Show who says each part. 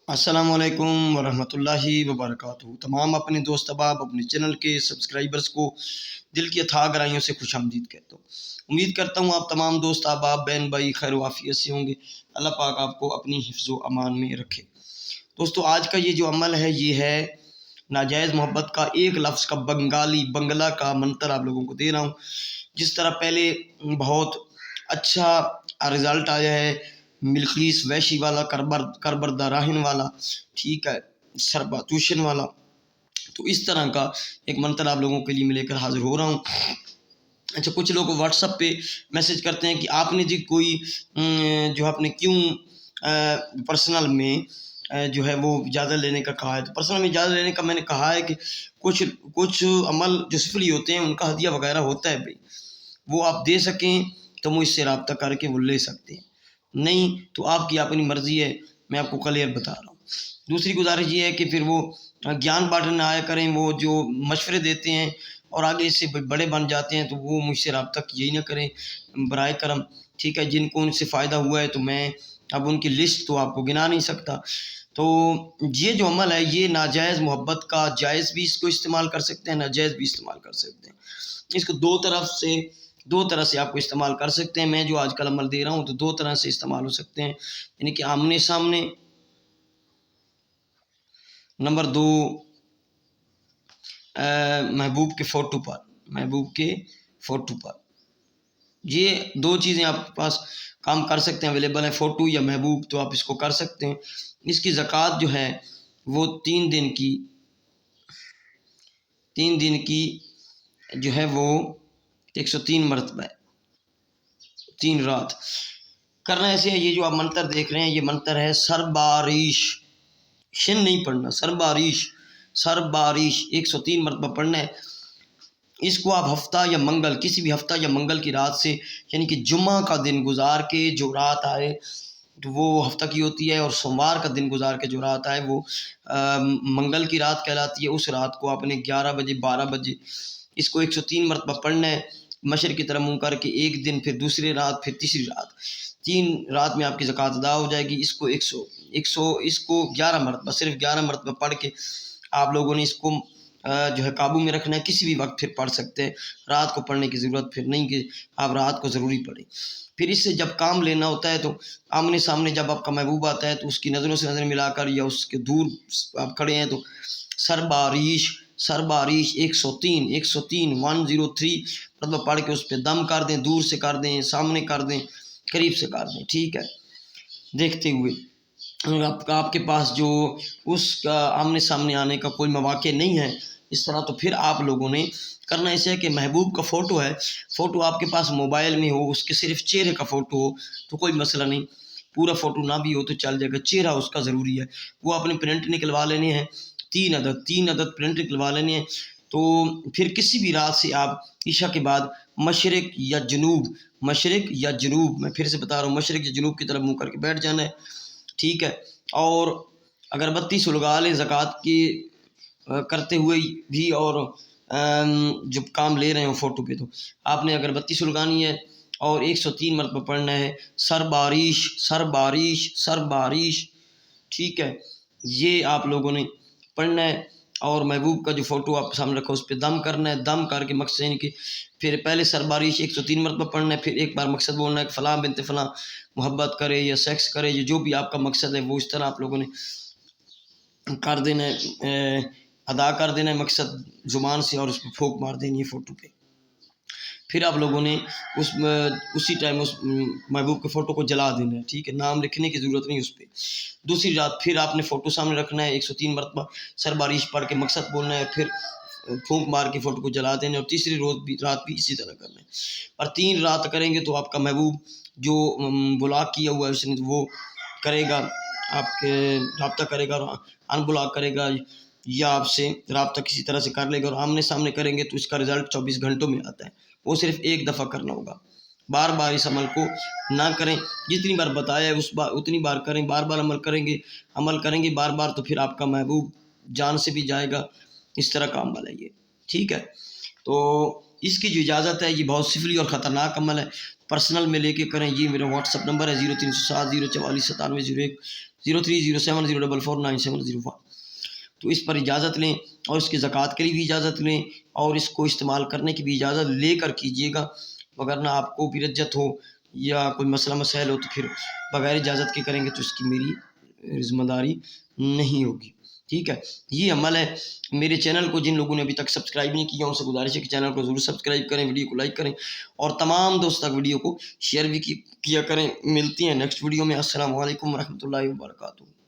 Speaker 1: السلام علیکم ورحمۃ اللہ وبرکاتہ۔ تمام اپنے دوست احباب اپنے چینل کے سبسکرائبرز کو دل کی اتھاہ گہرائیوں سے خوش آمدید کہتا ہوں۔ امید کرتا ہوں آپ تمام دوست احباب بہن بھائی خیر و عافیت سے ہوں گے۔ اللہ پاک آپ کو اپنی حفظ و امان میں رکھے۔ دوستو آج کا یہ جو عمل ہے یہ ہے ناجائز محبت کا ایک لفظ کا بنگلہ کا منتر آپ لوگوں کو دے رہا ہوں۔ جس طرح پہلے بہت اچھا رزلٹ آیا ہے ملخیس ویشی والا کربردہ راہن والا، ٹھیک ہے، سربا توشن والا، تو اس طرح کا ایک منتر آپ لوگوں کے لیے میں لے کر حاضر ہو رہا ہوں۔ اچھا، کچھ لوگ واٹس ایپ پہ میسج کرتے ہیں کہ آپ نے جی کوئی جو آپ نے کیوں پرسنل میں جو ہے وہ اجازت لینے کا کہا ہے۔ تو پرسنل میں اجازت لینے کا میں نے کہا ہے کہ کچھ عمل جو سفلی ہوتے ہیں ان کا ہدیہ وغیرہ ہوتا ہے بھائی، وہ آپ دے سکیں تو مجھ سے رابطہ کر کے وہ لے سکتے ہیں، نہیں تو آپ کی اپنی مرضی ہے، میں آپ کو کلیئر بتا رہا ہوں۔ دوسری گزارش یہ ہے کہ پھر وہ گیان بانٹنے آیا کریں، وہ جو مشورے دیتے ہیں اور آگے اس سے بڑے بن جاتے ہیں تو وہ مجھ سے رابطہ یہی نہ کریں برائے کرم، ٹھیک ہے۔ جن کو ان سے فائدہ ہوا ہے تو میں اب ان کی لسٹ تو آپ کو گنا نہیں سکتا۔ تو یہ جو عمل ہے یہ ناجائز محبت کا جائز بھی اس کو استعمال کر سکتے ہیں، ناجائز بھی استعمال کر سکتے ہیں۔ اس کو دو طرح سے آپ کو استعمال کر سکتے ہیں۔ میں جو آج کل عمل دے رہا ہوں تو دو طرح سے استعمال ہو سکتے ہیں، یعنی کہ آمنے سامنے، نمبر دو محبوب کے فوٹو پر، یہ دو چیزیں آپ کے پاس کام کر سکتے ہیں، اویلیبل ہیں، فوٹو یا محبوب، تو آپ اس کو کر سکتے ہیں۔ اس کی زکوٰۃ جو ہے وہ 3 دن کی جو ہے وہ 103 مرتبہ ہے، 3 رات کرنا ایسے ہے۔ یہ جو آپ منتر دیکھ رہے ہیں یہ منتر ہے سرباریش، شن نہیں پڑھنا، سرباریش 103 مرتبہ پڑھنا ہے۔ اس کو آپ ہفتہ یا منگل، کسی بھی ہفتہ یا منگل کی رات سے، یعنی کہ جمعہ کا دن گزار کے جو رات آئے تو وہ ہفتہ کی ہوتی ہے، اور سوموار کا دن گزار کے جو رات آئے وہ منگل کی رات کہلاتی ہے۔ اس رات کو آپ نے 11 بجے 12 بجے اس کو 103 مرتبہ پڑھنا ہے، مشرق کی طرف منہ کر کے، ایک دن، پھر دوسری رات، پھر تیسری رات، 3 رات میں آپ کی زکوٰۃ ادا ہو جائے گی۔ اس کو 11 مرتبہ، صرف 11 مرتبہ پڑھ کے آپ لوگوں نے اس کو جو ہے قابو میں رکھنا ہے۔ کسی بھی وقت پھر پڑھ سکتے ہیں، رات کو پڑھنے کی ضرورت پھر نہیں کہ آپ رات کو ضروری پڑھیں۔ پھر اس سے جب کام لینا ہوتا ہے تو آمنے سامنے جب آپ کا محبوب آتا ہے تو اس کی نظروں سے نظر ملا کر، یا اس کے دور آپ کھڑے ہیں تو سرباریش 103 مطلب پڑھ کے اس پہ دم کر دیں، دور سے کر دیں، سامنے کر دیں، قریب سے کر دیں، ٹھیک ہے، دیکھتے ہوئے۔ اگر آپ کے پاس جو اس کا آمنے سامنے آنے کا کوئی مواقع نہیں ہے اس طرح، تو پھر آپ لوگوں نے کرنا ایسے ہے کہ محبوب کا فوٹو ہے، فوٹو آپ کے پاس موبائل میں ہو، اس کے صرف چہرے کا فوٹو ہو تو کوئی مسئلہ نہیں، پورا فوٹو نہ بھی ہو تو چل جائے گا، چہرہ اس کا ضروری ہے۔ وہ آپ نے پرنٹ نکلوا لینے ہیں، 3 عدد پرنٹ نکلوا لینے ہیں۔ تو پھر کسی بھی رات سے آپ عشاء کے بعد مشرق یا جنوب، میں پھر سے بتا رہا ہوں، مشرق یا جنوب کی طرف منہ کر کے بیٹھ جانا ہے، ٹھیک ہے۔ اور اگربتی سلگا لیں زکوٰۃ کی کرتے ہوئے بھی، اور جب کام لے رہے ہوں فوٹو پہ تو آپ نے اگربتی سلگانی ہے اور 103 مرتبہ پڑھنا ہے سرباریش، ٹھیک ہے، یہ آپ لوگوں نے پڑھنا ہے۔ اور محبوب کا جو فوٹو آپ سامنے رکھو اس پہ دم کرنا ہے، دم کر کے مقصد ہے کہ پھر پہلے سرباریش 103 مرتبہ پڑھنا ہے، پھر ایک بار مقصد بولنا ہے کہ فلاں بنت فلاں محبت کرے یا سیکس کرے، یا جو بھی آپ کا مقصد ہے وہ اس طرح آپ لوگوں نے کر دینا ہے، ادا کر دینا ہے مقصد زبان سے، اور اس پہ پھونک مار دینی ہے فوٹو پہ۔ پھر آپ لوگوں نے اسی ٹائم اس محبوب کے فوٹو کو جلا دینا ہے، ٹھیک ہے، نام لکھنے کی ضرورت نہیں اس پہ۔ دوسری رات پھر آپ نے فوٹو سامنے رکھنا ہے، 103 مرتبہ سرباریش پڑھ کے مقصد بولنا ہے، پھر پھونک مار کے فوٹو کو جلا دینا ہے، اور تیسری رات بھی اسی طرح کرنا ہے۔ اور 3 رات کریں گے تو آپ کا محبوب جو بلاک کیا ہوا ہے اس نے وہ کرے گا، آپ کے رابطہ کرے گا اور ان بلاک کرے گا، یا آپ سے رابطہ کسی طرح سے کر لے گا، اور آمنے سامنے کریں گے تو اس کا رزلٹ 24 گھنٹوں میں آتا ہے۔ وہ صرف ایک دفعہ کرنا ہوگا، بار بار اس عمل کو نہ کریں، جتنی بار بتایا ہے اتنی بار کریں، بار بار عمل کریں گے بار بار، تو پھر آپ کا محبوب جان سے بھی جائے گا۔ اس طرح کا عمل ہے یہ، ٹھیک ہے۔ تو اس کی جو اجازت ہے یہ بہت سفلی اور خطرناک عمل ہے، پرسنل میں لے کے کریں۔ یہ میرا واٹس ایپ نمبر ہے 0307 044 9701 0307044971۔ تو اس پر اجازت لیں اور اس کی زکوٰۃ کے لیے بھی اجازت لیں اور اس کو استعمال کرنے کی بھی اجازت لے کر کیجیے گا، وگرنہ آپ کو بھی رجت ہو یا کوئی مسئلہ مسائل ہو تو پھر بغیر اجازت کے کریں گے تو اس کی میری ذمہ داری نہیں ہوگی، ٹھیک ہے۔ یہ عمل ہے۔ میرے چینل کو جن لوگوں نے ابھی تک سبسکرائب نہیں کیا ان سے گزارش ہے کہ چینل کو ضرور سبسکرائب کریں، ویڈیو کو لائک کریں اور تمام دوست تک ویڈیو کو شیئر بھی کیا کریں۔ ملتی ہیں نیکسٹ ویڈیو میں۔ السلام علیکم ورحمۃ اللہ وبرکاتہ۔